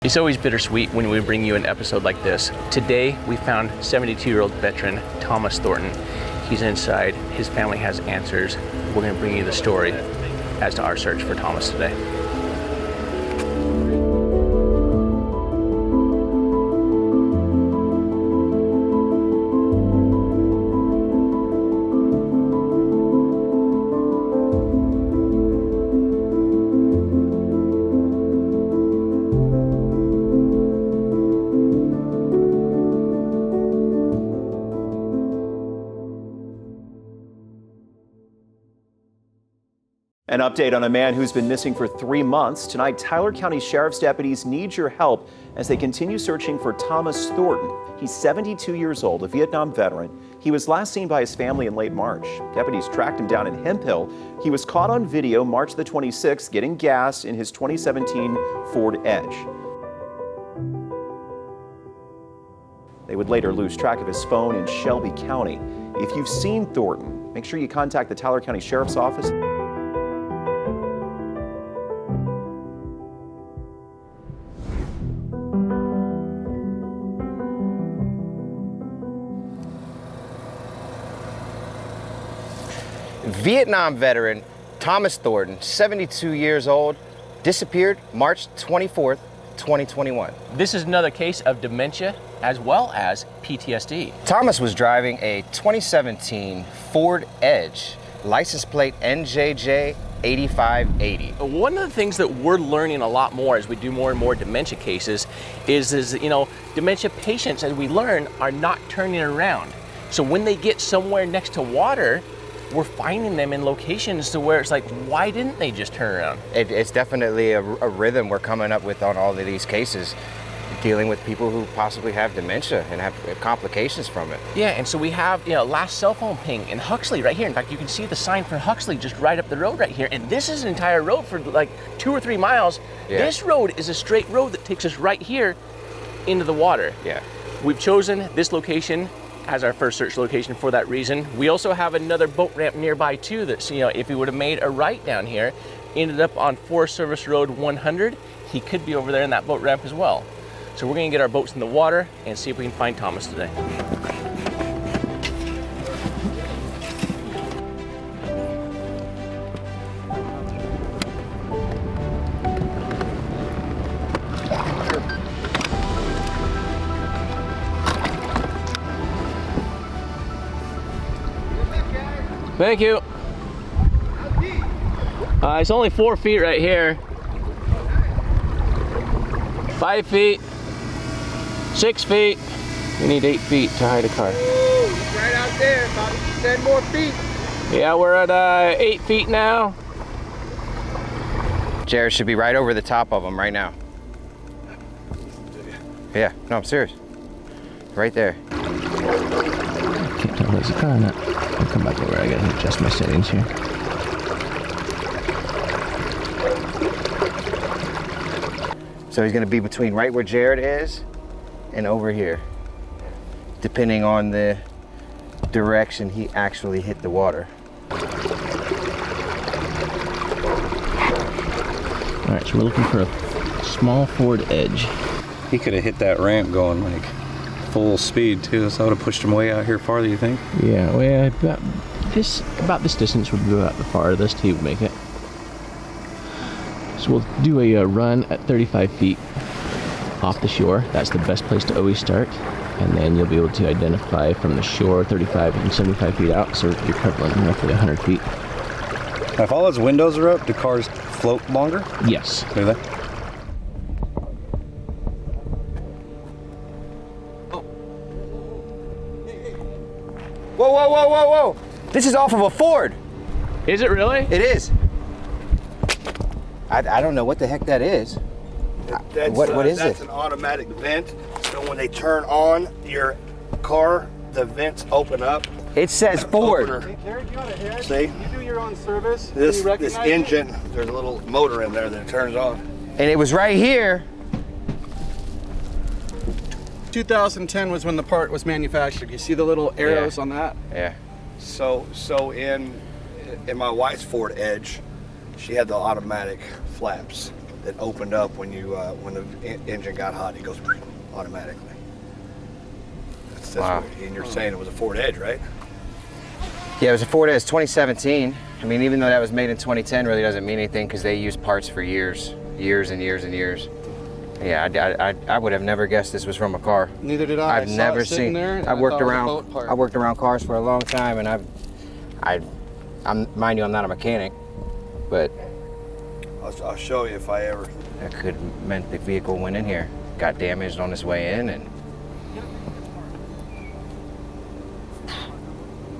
It's always bittersweet when we bring you an episode like this. Today, we found 72-year-old veteran Thomas Thornton. He's inside. His family has answers. We're going to bring you the story as to our search for Thomas today. An update on a man who's been missing for 3 months. Tonight, Tyler County Sheriff's deputies need your help as they continue searching for Thomas Thornton. He's 72 years old, a Vietnam veteran. He was last seen by his family in late March. Deputies tracked him down in Hemphill. He was caught on video March the 26th getting gas in his 2017 Ford Edge. They would later lose track of his phone in Shelby County. If you've seen Thornton, make sure you contact the Tyler County Sheriff's Office. Vietnam veteran Thomas Thornton, 72 years old, disappeared March 24th, 2021. This is another case of dementia as well as PTSD. Thomas was driving a 2017 Ford Edge, license plate NJJ 8580. One of the things that we're learning a lot more as we do more and more dementia cases is you know, dementia patients, as we learn, are not turning around. So when they get somewhere next to water, we're finding them in locations to where it's like, why didn't they just turn around? It's definitely a rhythm we're coming up with on all of these cases, dealing with people who possibly have dementia and have complications from it. Yeah, and so we have, you know, last cell phone ping in Huxley right here. In fact, you can see the sign for Huxley just right up the road right here. And this is an entire road for like 2 or 3 miles. Yeah. This road is a straight road that takes us right here into the water. Yeah. We've chosen this location as our first search location for that reason. We also have another boat ramp nearby too that's, you know, if he would have made a right down here, ended up on Forest Service Road 100, he could be over there in that boat ramp as well. So we're gonna get our boats in the water and see if we can find Thomas today. Thank you. It's only 4 feet right here. 5 feet. 6 feet. We need 8 feet to hide a car. Ooh, right out there, about 10 more feet. Yeah, we're at 8 feet now. Jared should be right over the top of them right now. Yeah, no, I'm serious. Right there. Can't tell if there's a car or not. I'll come back over. I gotta adjust my settings here. So he's gonna be between right where Jared is and over here, depending on the direction he actually hit the water. All right, so we're looking for a small Ford Edge. He could have hit that ramp going like full speed too, so I would have pushed him way out here farther, you think? Yeah, well, about this distance would be about the farthest he would make it. So we'll do a run at 35 feet off the shore. That's the best place to always start. And then you'll be able to identify from the shore 35 and 75 feet out, so you're covering roughly 100 feet. Now, if all those windows are up, do cars float longer? Yes. Do they? Whoa, whoa, whoa, whoa, whoa! This is off of a Ford. Is it really? It is. I don't know what the heck that is. What is That's it? an automatic vent. So when they turn on your car, the vents open up. It says Ford. Opener. Hey, Jared, you got a head? See? You do your own service? This Can you recognize it? engine, there's a little motor in there that turns on. And it was right here. 2010 was when the part was manufactured. You see the little arrows on that? Yeah. So in my wife's Ford Edge, she had the automatic flaps. that opened up when you when the engine got hot. It goes automatically. That's Wow. and you're saying it was a Ford Edge, right? Yeah, it was a Ford Edge 2017. I mean, even though that was made in 2010, really doesn't mean anything because they used parts for years and years and years. Yeah, I would have never guessed this was from a car. Neither did I. I've never seen. I worked around cars for a long time, and I'm mind you, I'm not a mechanic, but I'll show you if I ever. that could have meant the vehicle went in here, got damaged on its way in, and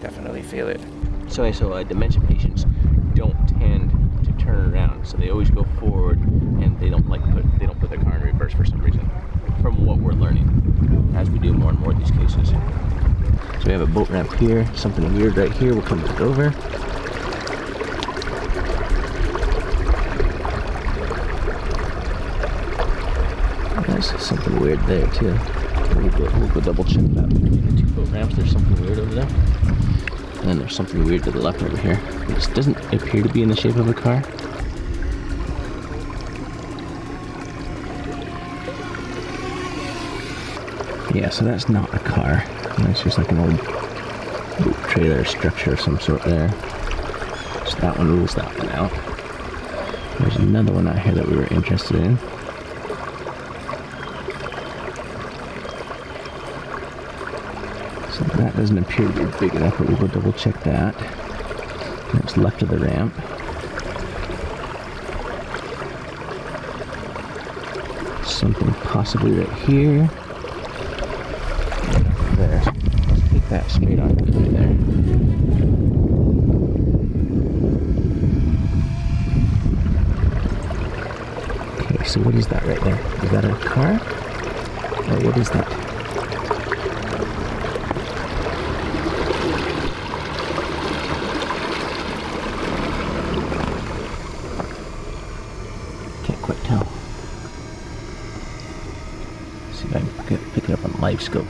definitely feel it. So dementia patients don't tend to turn around, so they always go forward, and they don't put their car in reverse for some reason. From what we're learning, as we do more and more of these cases. So we have a boat ramp here, something weird right here. We'll come back over. There's something weird there too. We'll go double check that between the two boat ramps. There's something weird over there. And then there's something weird to the left over here. This doesn't appear to be in the shape of a car. Yeah, so that's not a car. That's just like an old boat trailer structure of some sort there. So that one rules that one out. There's another one out here that we were interested in. So that doesn't appear to be big enough, but we'll go double check that. That's left of the ramp. Something possibly right here. There. Let's take that straight on right there. Okay, so what is that right there? Is that a car? Or what is that? Can't quite tell. Let's see if I can pick it up on live scope.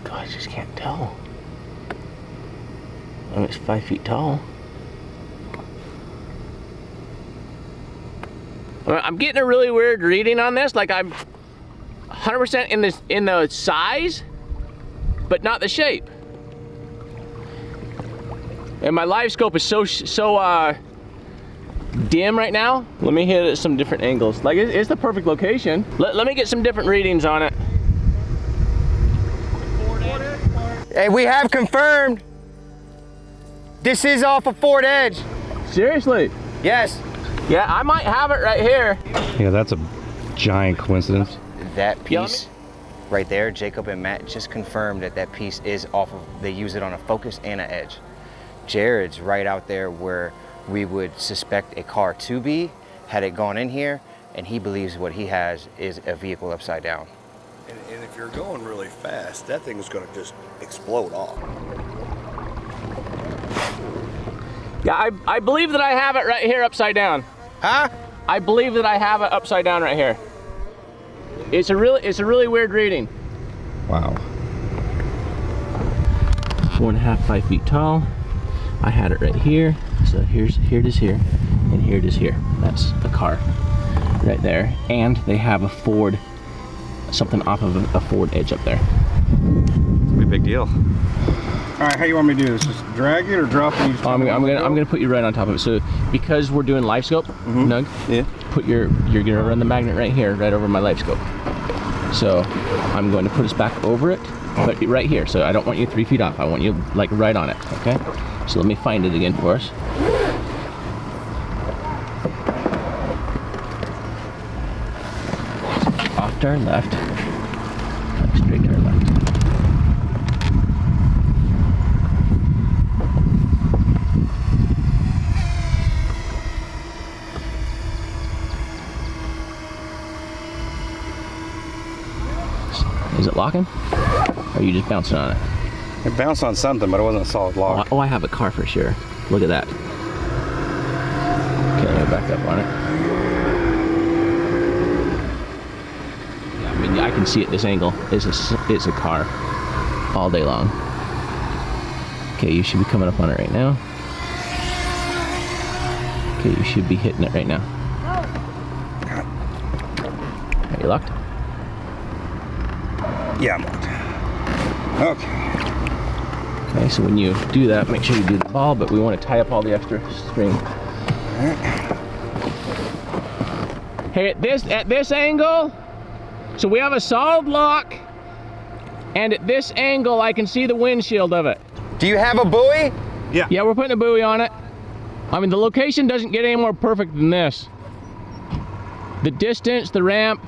I just can't tell. I mean, it's 5 feet tall. I'm getting a really weird reading on this. Like I'm 100% in the size, but not the shape. And my live scope is so dim right now. Let me hit it at some different angles. Like it's the perfect location. Let me get some different readings on it. Hey, we have confirmed this is off of Ford Edge. Seriously? Yes. Yeah, I might have it right here. Yeah, that's a giant coincidence. That piece right there, Jacob and Matt just confirmed that piece is off of, they use it on a Focus and an Edge. Jared's right out there where we would suspect a car to be, had it gone in here, and he believes what he has is a vehicle upside down. And if you're going really fast, that thing is going to just explode off. Yeah, I believe that I have it right here upside down. Huh? I believe that I have it upside down right here. It's a really weird reading. Wow. 4.5, 5 feet tall. I had it right here. So here it is here, and here it is here. That's a car right there. And they have a Ford, something off of a Ford Edge up there. It's a big deal. All right, how you want me to do this? Just drag it or drop it? I'm gonna put you right on top of it. So because we're doing live scope, Nug, Yeah. you're gonna run the magnet right here, right over my live scope. So I'm going to put us back over it, but right here. So I don't want you 3 feet off. I want you like right on it. Okay. So let me find it again for us. Off to our left. Straight to our left. Is it locking? Or are you just bouncing on it? It bounced on something, but it wasn't a solid lock. Oh, I have a car for sure. Look at that. Okay, let me back up on it. can see at this angle is a car all day long. Okay, you should be coming up on it right now. Okay, you should be hitting it right now. Are you locked? Yeah, I'm locked. Okay. Okay, so when you do that, make sure you do the ball, but we want to tie up all the extra string. Hey, at this angle, so we have a solid lock, and at this angle, I can see the windshield of it. Do you have a buoy? Yeah, we're putting a buoy on it. I mean, the location doesn't get any more perfect than this. The distance, the ramp,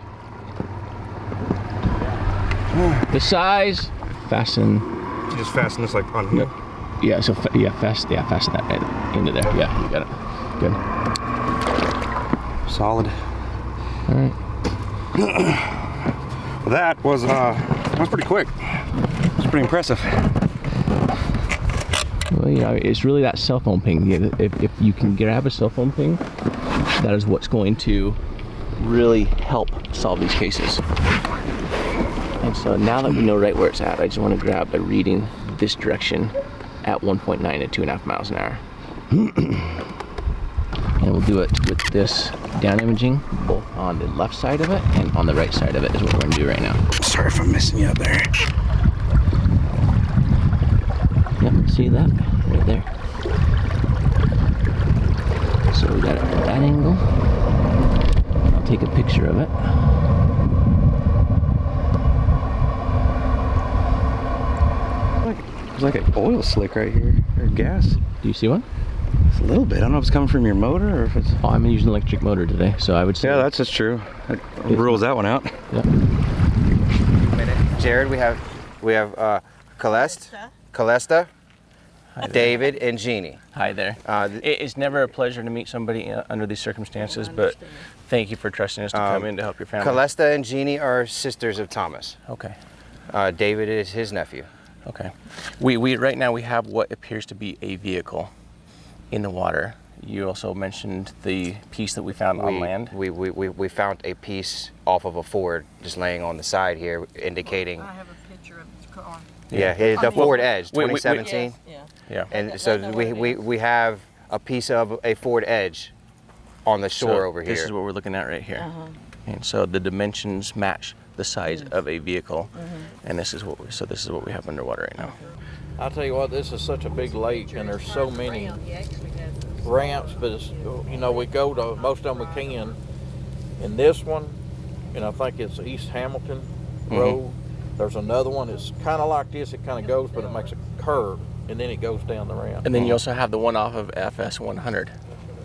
the size, fasten. You just fasten this like on here? Yeah, so fasten that right into there. Yeah, you got it. Good. Solid. All right. Well, that was pretty quick. It's pretty impressive. Well, you know, it's really that cell phone ping. If you can grab a cell phone ping, that is what's going to really help solve these cases. And so now that we know right where it's at, I just want to grab a reading this direction at 1.9 at 2.5 miles an hour. And we'll do it with this down imaging, both on the left side of it and on the right side of it is what we're going to do right now. Sorry if I'm missing you up there. Yep, see that? Right there. So we got it at that angle. I'll take a picture of it. There's like an oil slick right here, or gas. Do you see one? It's a little bit. I don't know if it's coming from your motor or if it's... Oh, I'm using an electric motor today, so I would say... Yeah, that's just true. That rules that one out. Yep. Jared, we have Calesta, David, and Jeannie. Hi there. It's never a pleasure to meet somebody under these circumstances, but thank you for trusting us to come in to help your family. Calesta and Jeannie are sisters of Thomas. Okay. David is his nephew. Okay. We right now we have what appears to be a vehicle in the water. You also mentioned the piece that we found on land. We found a piece off of a Ford just laying on the side here, indicating. I have a picture of his car. Yeah, it's a Ford Edge, 2017. Yeah. And so we have a piece of a Ford Edge on the shore over here. This is what we're looking at right here. And so the dimensions match the size of a vehicle, and this is what we have underwater right now. I'll tell you what, this is such a big lake, and there's so many ramps, but it's, you know, we go to most of them we can. And this one, and I think it's East Hamilton Road. There's another one. It's kind of like this. It kind of goes, but it makes a curve, and then it goes down the ramp. And then you also have the one off of FS 100.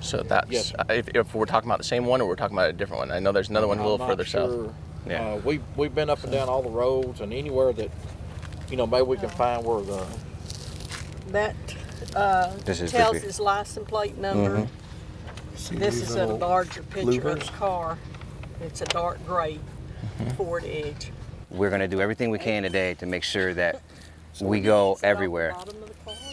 So that's if we're talking about the same one or we're talking about a different one. I know there's another one a little further south. Yeah. We've been up and down all the roads, and anywhere that, you know, maybe we can find where the... That tells his license plate number. This is a larger picture of the car. It's a dark gray Ford Edge. We're going to do everything we can today to make sure that we go everywhere.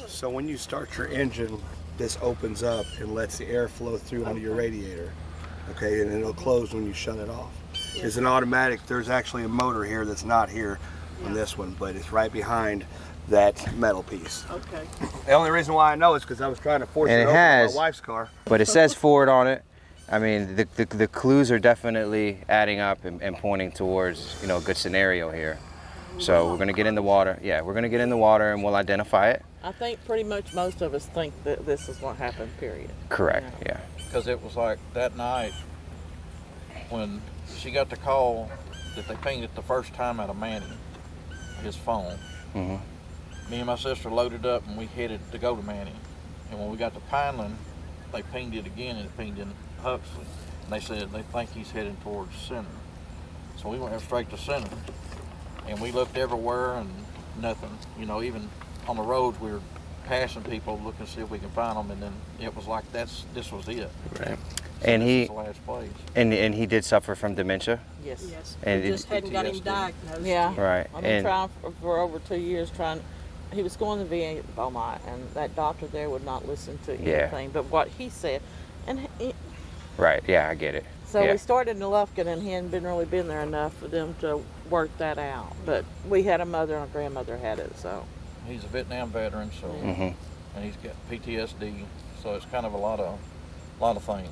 So when you start your engine, this opens up and lets the air flow through onto your radiator, okay, and it'll close when you shut it off. It's an automatic. There's actually a motor here that's not here on this one, but it's right behind that metal piece. Okay. The only reason why I know is because I was trying to force it over my wife's car. But it says Ford on it. I mean, the clues are definitely adding up and pointing towards, you know, a good scenario here. So we're going to get in the water. Yeah, we're going to get in the water and we'll identify it. I think pretty much most of us think that this is what happened, period. Correct, yeah. Because it was like that night when she got the call that they pinged it the first time out of Manning, his phone. Me and my sister loaded up and we headed to go to Manning. And when we got to Pineland, they pinged it again and it pinged in Huxley. And they said they think he's heading towards Center. So we went straight to Center. And we looked everywhere and nothing. You know, even on the roads we were passing people looking to see if we can find them, and then it was like this was it. Right. So and this is the last place. And he did suffer from dementia. Yes. And We just hadn't got him diagnosed. Yeah. Right. I've been trying for over 2 years trying. He was going to VA at Beaumont, and that doctor there would not listen to anything but what he said. And right. Yeah, I get it. So we started in Lufkin, and he hadn't really been there enough for them to work that out. But we had a mother and a grandmother had it, so. He's a Vietnam veteran, so and he's got PTSD, so it's kind of a lot of things.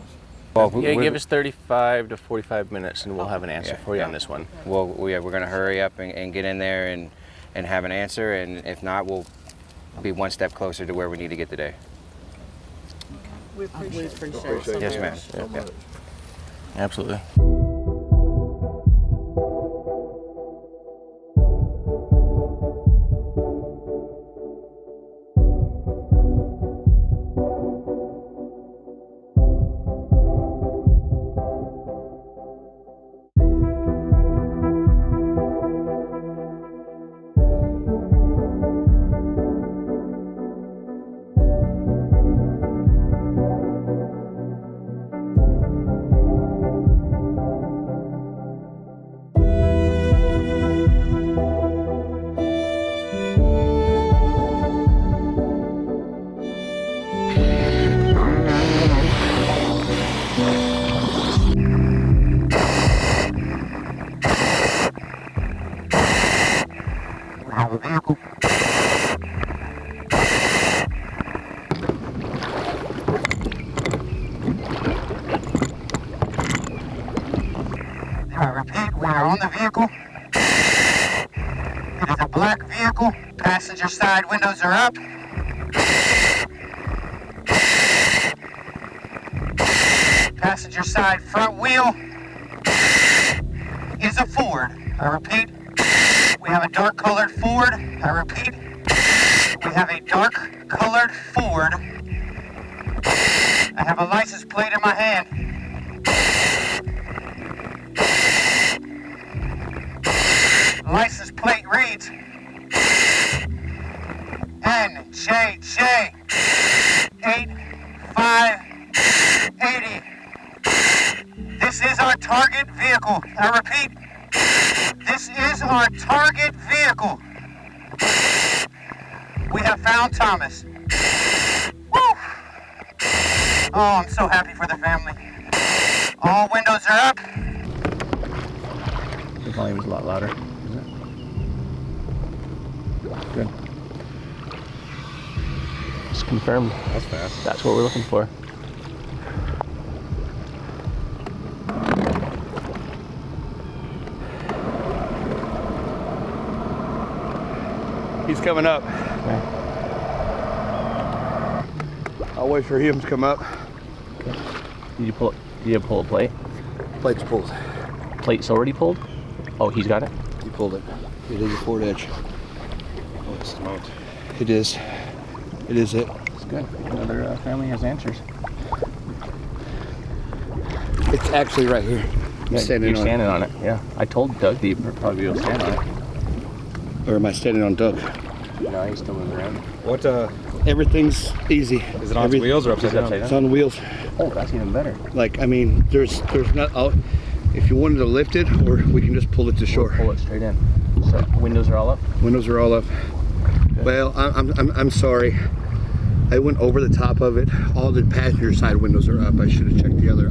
Well, give us 35 to 45 minutes, and we'll have an answer for you on this one. Well, we're going to hurry up and get in there and have an answer, and if not, we'll be one step closer to where we need to get today. We appreciate it. Yes, ma'am. Yeah. Absolutely. On the vehicle. It is a black vehicle. Passenger side windows are up. Passenger side front wheel is a Ford. I repeat, we have a dark colored Ford. I repeat, we have a dark colored Ford. I have a license plate in my hand. License plate reads NJJ 8580. This is our target vehicle. I repeat, this is our target vehicle. We have found Thomas. Woo! Oh, I'm so happy for the family. All windows are up. The volume is a lot louder. Good. It's confirmed. That's fast. That's what we're looking for. He's coming up. Okay. I'll wait for him to come up. Okay. Did you pull a plate? Plate's pulled. Plate's already pulled? Oh, he's got it? He pulled it. It is a Ford Edge. Oh, smoked. It is. It is it. It's good. Another family has answers. It's actually right here. Yeah, you're standing on it. Yeah. I told Doug that you'd probably be able to stand on it. Or am I standing on Doug? No, he's still moving around. What, everything's easy. is it on its wheels or upside down? It's on the wheels. Oh, that's even better. Like, I mean, there's not, if you wanted to lift it, or we can just pull it to shore. Pull it straight in. So, windows are all up? Windows are all up. Good. Well, I'm sorry. I went over the top of it. All the passenger side windows are up. I should have checked the other.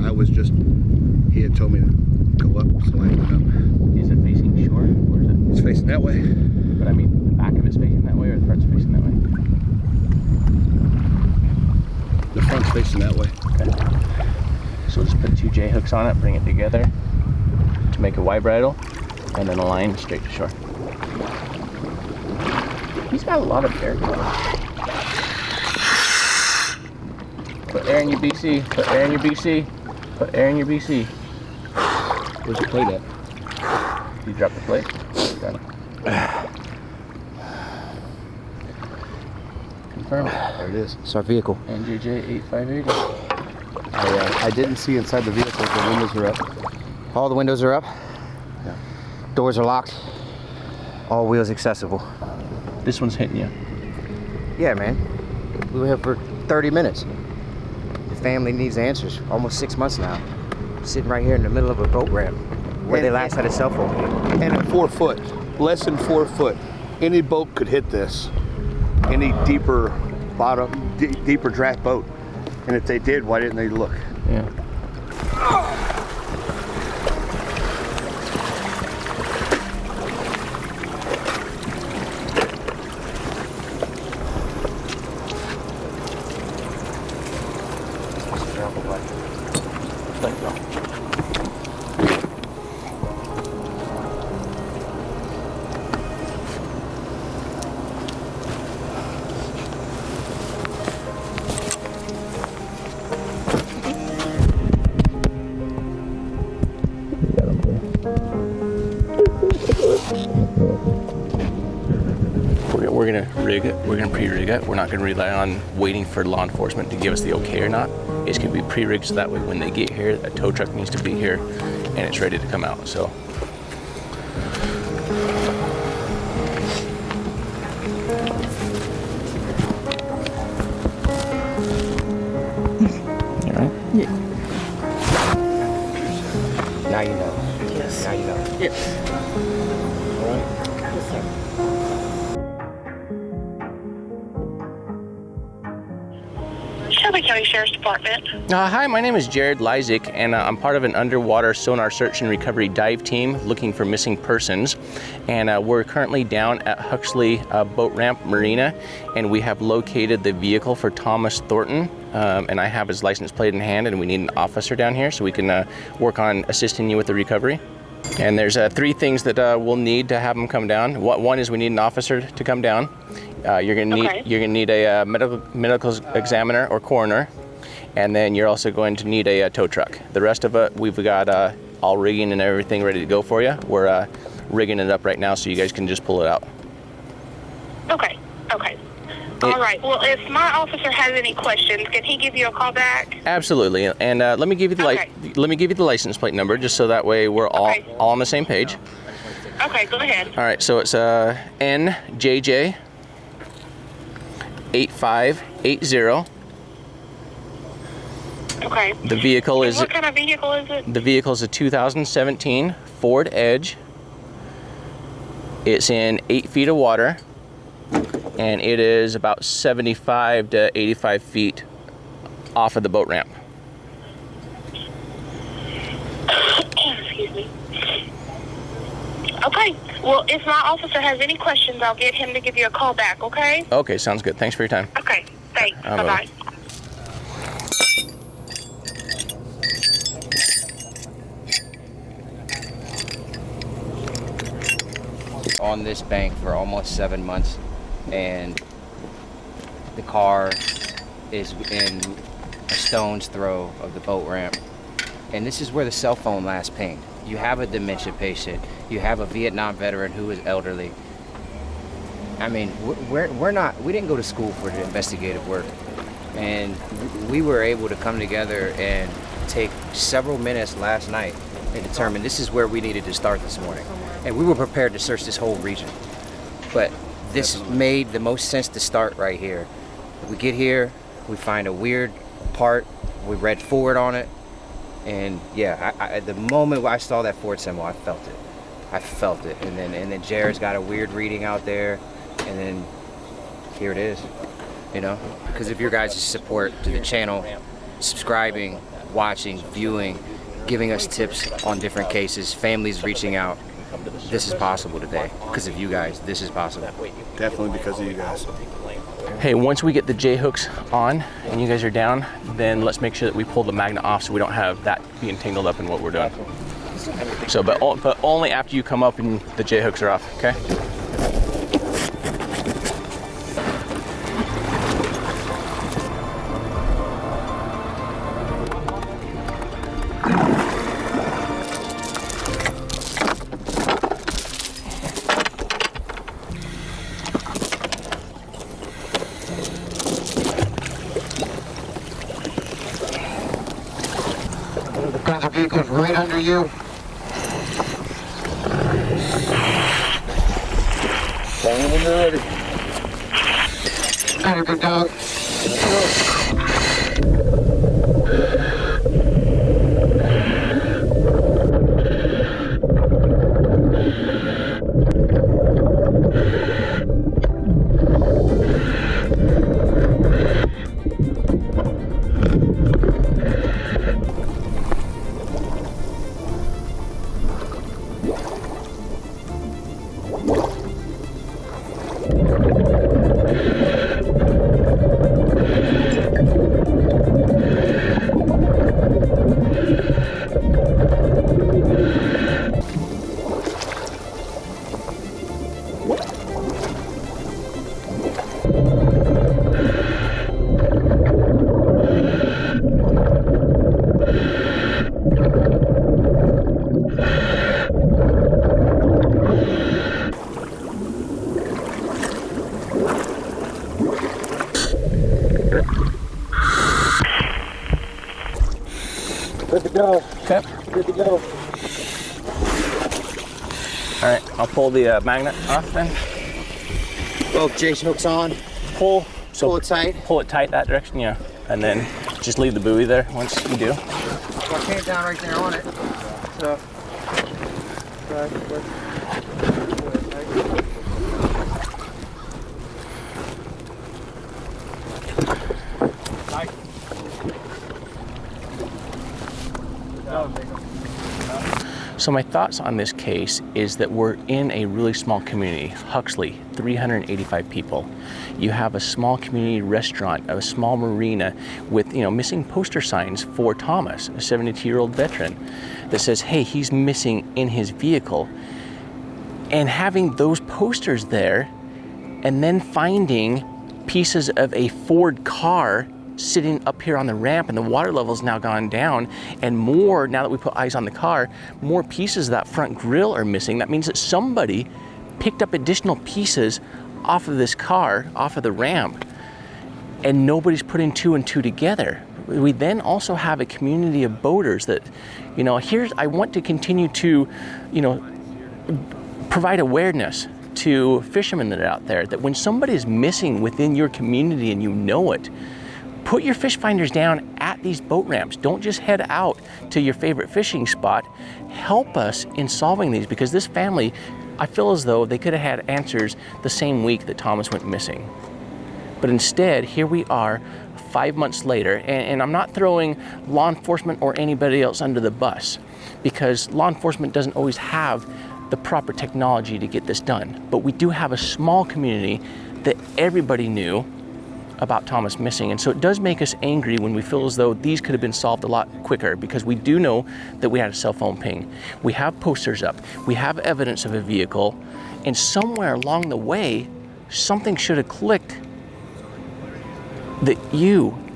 He had told me to go up, so I went up. Is it facing shore, or is it? It's facing that way. But I mean, the back of it's facing that way, or the front's facing that way? The front's facing that way. Okay. So we'll just put 2 J hooks on it, bring it together to make a Y bridle, and then a line straight to shore. He's got a lot of air. Put air in your BC. Put air in your BC. Put air in your BC. Where's the plate at? You drop the plate. Got it. Confirm. There it is. It's our vehicle. NJJ 8580. I didn't see inside the vehicle. The windows are up. All the windows are up. Yeah. Doors are locked. All wheels accessible. This one's hitting you. Yeah, man. We were here for 30 minutes. The family needs answers. Almost 6 months now. Sitting right here in the middle of a boat ramp where they last had a cell phone. And at 4 foot, less than 4 foot, any boat could hit this. Any deeper deeper draft boat. And if they did, why didn't they look? Yeah. pre-rig it, we're gonna pre-rig it. We're not gonna rely on waiting for law enforcement to give us the okay or not. It's gonna be pre-rigged so that way when they get here, a tow truck needs to be here and it's ready to come out, so. All right? Yeah. Now you know. Yes. Now you know. Yes. All right. Yes, sir. Shelby County Sheriff's Department. Hi, my name is Jared Lysick, and I'm part of an underwater sonar search and recovery dive team looking for missing persons. And we're currently down at Huxley Boat Ramp Marina, and we have located the vehicle for Thomas Thornton. And I have his license plate in hand, and we need an officer down here so we can work on assisting you with the recovery. And there's 3 things that we'll need to have him come down. One is we need an officer to come down. You're gonna need a medical examiner or coroner, and then you're also going to need a tow truck. The rest of it, we've got all rigging and everything ready to go for you. We're rigging it up right now so you guys can just pull it out. Okay. All right. Well, if my officer has any questions, can he give you a call back? Absolutely. And let me give you the let me give you the license plate number just so that way we're all on the same page. Okay, go ahead. All right. So it's NJJ 8580. Okay. The vehicle is. What kind of vehicle is it? The vehicle is a 2017 Ford Edge. It's in 8 feet of water, and it is about 75 to 85 feet off of the boat ramp. Excuse me. Okay. Well, if my officer has any questions, I'll get him to give you a call back, okay? Okay, sounds good. Thanks for your time. Okay. Thanks. Bye-bye. Bye-bye. On this bank for almost 7 months, and the car is in a stone's throw of the boat ramp. And this is where the cell phone last pinged. You have a dementia patient, you have a Vietnam veteran who is elderly. I mean, we didn't go to school for the investigative work. And we were able to come together and take several minutes last night and determine this is where we needed to start this morning. And we were prepared to search this whole region. But this made the most sense to start right here. We get here, we find a weird part, we read forward on it, and yeah, at the moment I saw that Ford symbol, I felt it. And then Jared's got a weird reading out there, and then here it is, you know? Because of your guys' support to the channel, subscribing, watching, viewing, giving us tips on different cases, families reaching out, this is possible today. Because of you guys, this is possible. Definitely because of you guys. Hey, once we get the J-hooks on and you guys are down, then let's make sure that we pull the magnet off so we don't have that being tangled up in what we're doing. So, but only after you come up and the J-hooks are off, okay? The vehicle's right under you. Tell me when you're ready. Got it, big dog. Okay. Good to go. All right, I'll pull the magnet off then. Both J's hooks on. Pull. So pull it tight. Pull it tight that direction, yeah. And then just leave the buoy there once you do. I came down right there on it. So. So my thoughts on this case is that we're in a really small community. Huxley, 385 people. You have a small community restaurant, a small marina with, missing poster signs for Thomas, a 72-year-old veteran, that says, hey, he's missing in his vehicle. And having those posters there, and then finding pieces of a Ford car sitting up here on the ramp, and the water level's now gone down, and more, now that we put eyes on the car, more pieces of that front grille are missing. That means that somebody picked up additional pieces off of this car, off of the ramp, and nobody's putting two and two together. We then also have a community of boaters that, I want to continue to, provide awareness to fishermen that are out there, that when somebody is missing within your community and you know it, put your fish finders down at these boat ramps. Don't just head out to your favorite fishing spot. Help us in solving these, because this family, I feel as though they could have had answers the same week that Thomas went missing. But instead, here we are 5 months later, and I'm not throwing law enforcement or anybody else under the bus, because law enforcement doesn't always have the proper technology to get this done. But we do have a small community that everybody knew about Thomas missing, and so it does make us angry when we feel as though these could have been solved a lot quicker, because we do know that we had a cell phone ping. We have posters up, we have evidence of a vehicle, and somewhere along the way, something should have clicked that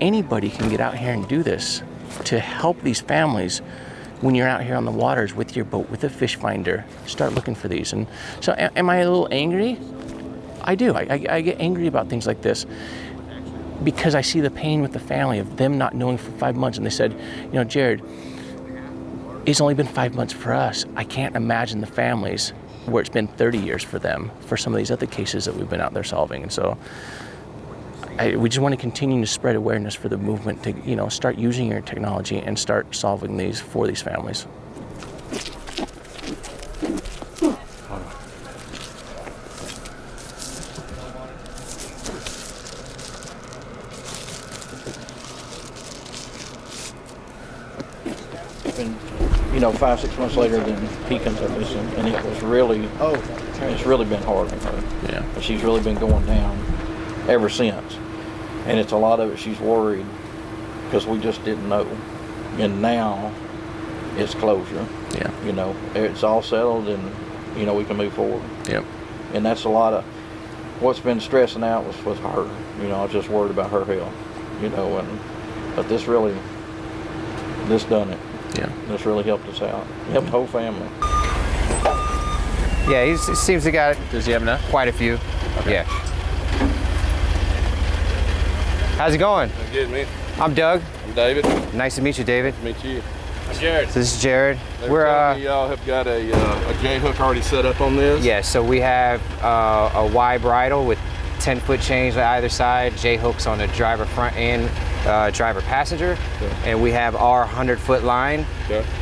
anybody can get out here and do this to help these families when you're out here on the waters with your boat, with a fish finder. Start looking for these. And so am I a little angry? I do. I get angry about things like this, because I see the pain with the family of them not knowing for 5 months. And they said, Jared, it's only been 5 months for us. I can't imagine the families where it's been 30 years for them, for some of these other cases that we've been out there solving. And so we just want to continue to spread awareness for the movement to, start using your technology and start solving these for these families. And 5-6 months later, then he comes up missing, and it was really, it's really been hard on her. Yeah. But she's really been going down ever since, and it's a lot of it. She's worried because we just didn't know, and now it's closure. Yeah. It's all settled, and we can move forward. Yep. And that's a lot of what's been stressing out was with her. I was just worried about her health. But this done it. Yeah. This really helped us out. Helped the whole family. Yeah, he seems to got Does he have enough? quite a few. Okay. Yeah. How's it going? Good, man. I'm Doug. I'm David. Nice to meet you, David. Nice to meet you. I'm Jared. So this is Jared. We're y'all have got a J hook already set up on this. Yeah, so we have a Y bridle with 10-foot chains on either side, J hooks on the driver front and driver passenger, and we have our 100-foot line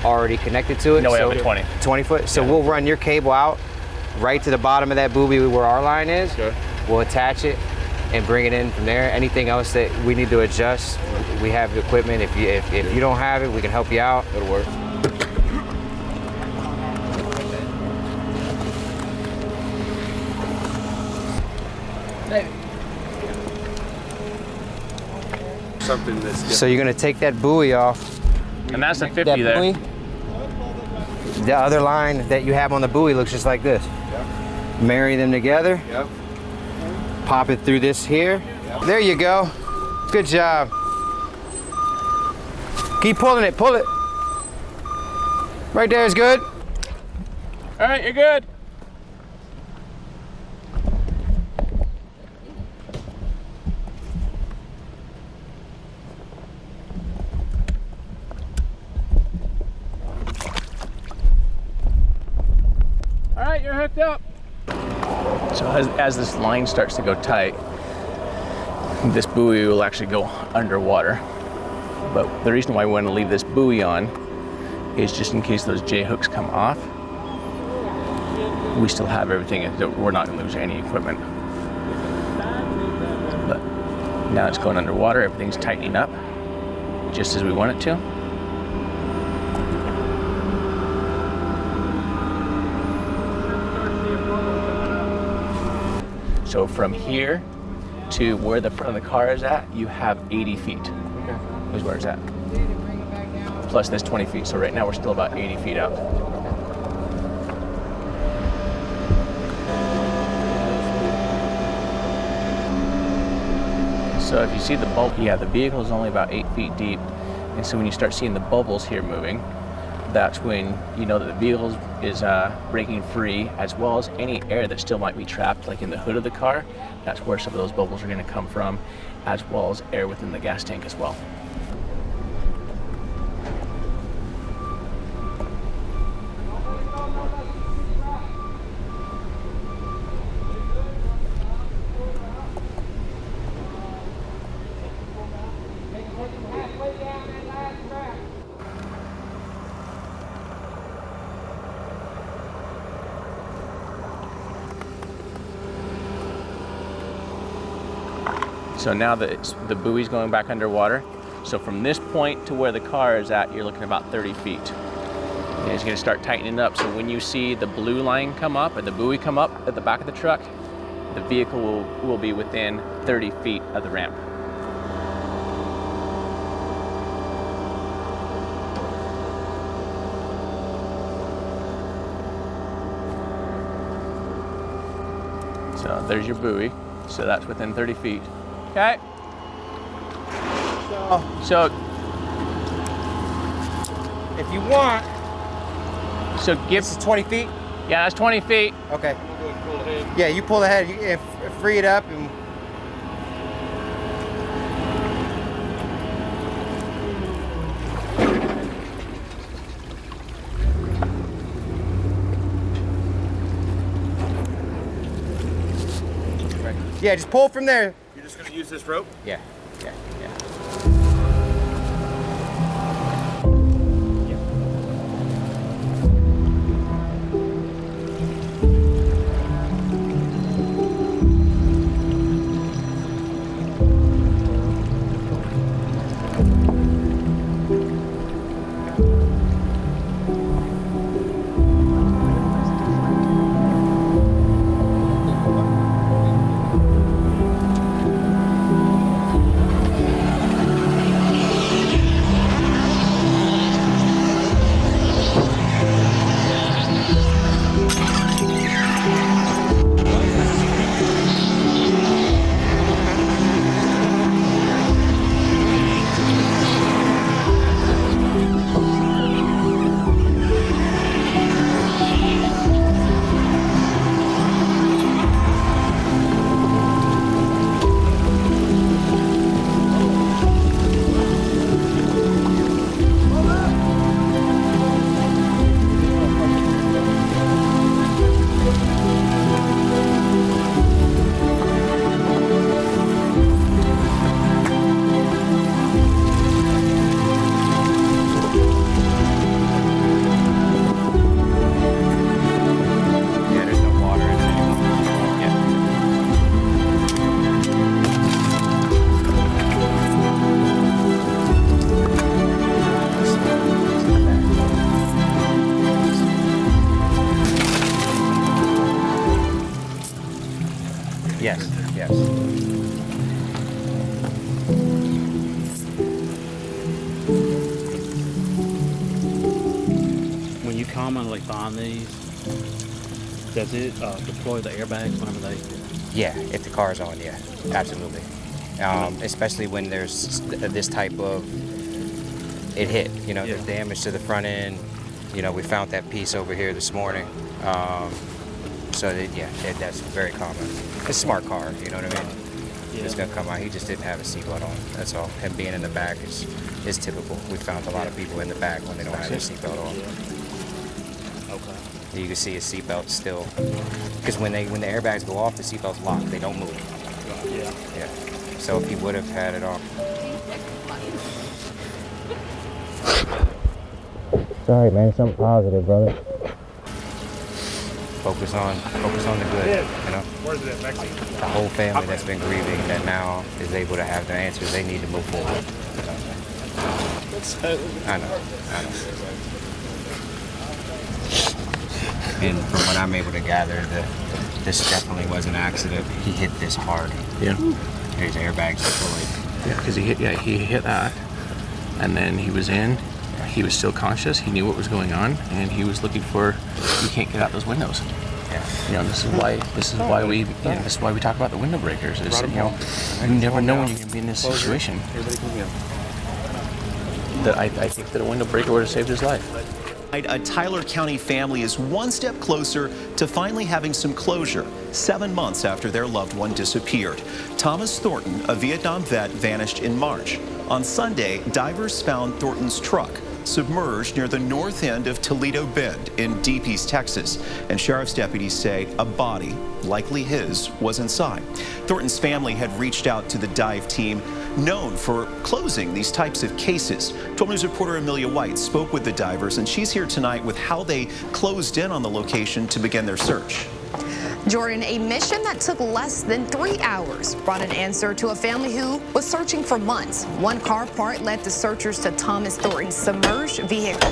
already connected to it. No, we have a 20. 20 foot. So we'll run your cable out right to the bottom of that booby where our line is. We'll attach it and bring it in from there. Anything else that we need to adjust, we have the equipment. If you don't have it, we can help you out. It'll work. Something that's so you're gonna take that buoy off. And that's a 50 there. Buoy. The other line that you have on the buoy looks just like this. Marry them together. Pop it through this here. There you go. Good job. Keep pulling it, pull it. Right there is good. All right, you're good. up. So as this line starts to go tight, this buoy will actually go underwater. But the reason why we want to leave this buoy on is just in case those J hooks come off, we still have everything and we're not going to lose any equipment. But now it's going underwater, everything's tightening up just as we want it to. So from here to where the front of the car is at, you have 80 feet. Okay. Is where it's at. Plus this 20 feet. So right now we're still about 80 feet out. So if you see the bubble, yeah, the vehicle is only about 8 feet deep. And so when you start seeing the bubbles here moving, that's when you know that the vehicle is breaking free, as well as any air that still might be trapped, like in the hood of the car. That's where some of those bubbles are going to come from, as well as air within the gas tank as well. So now that the buoy's going back underwater, so from this point to where the car is at, you're looking about 30 feet. And it's going to start tightening up. So when you see the blue line come up and the buoy come up at the back of the truck, the vehicle will be within 30 feet of the ramp. So there's your buoy. So that's within 30 feet. Okay. So if you want, so give this is 20 feet? Yeah, that's 20 feet. Okay. Yeah, you pull the head, you free it up and yeah, just pull from there. You're just gonna use this rope? Yeah. Yes. When you commonly find these, does it deploy the airbags whenever they? Yeah, if the car's on, yeah, absolutely. Especially when there's this type of, it hit, you know, the damage to the front end. You know, we found that piece over here this morning. So that's very common. It's a smart car, you know what I mean? Yeah. It's gonna come out. He just didn't have a seatbelt on. That's all. Him being in the back is typical. We found a lot of people in the back when they don't have their seatbelt on. Yeah. Okay. You can see his seatbelt still, because when the airbags go off, the seatbelt's locked. They don't move. Yeah. So if he would have had it on. Sorry, man. Something positive, brother. Focus on the good. You know. Where's it, Mexico? The whole family that's been grieving that now is able to have the answers they need to move forward. I know. And from what I'm able to gather, this definitely was an accident. He hit this hard. Yeah. His airbags deployed. Yeah, because he hit that, and then he was in. He was still conscious. He knew what was going on, and he was looking for. You can't get out those windows. Yeah. You know, this is why we talk about the window breakers. Is, you know, you never know when you're gonna be in this situation. That I think that a window breaker would have saved his life. A Tyler County family is one step closer to finally having some closure 7 months after their loved one disappeared. Thomas Thornton, a Vietnam vet, vanished in March. On Sunday, divers found Thornton's truck submerged near the north end of Toledo Bend in Deep East, Texas. And sheriff's deputies say a body, likely his, was inside. Thornton's family had reached out to the dive team, known for closing these types of cases. 12 News reporter Amelia White spoke with the divers, and she's here tonight with how they closed in on the location to begin their search. Jordan, a mission that took less than 3 hours brought an answer to a family who was searching for months. One car part led the searchers to Thomas Thornton's submerged vehicle.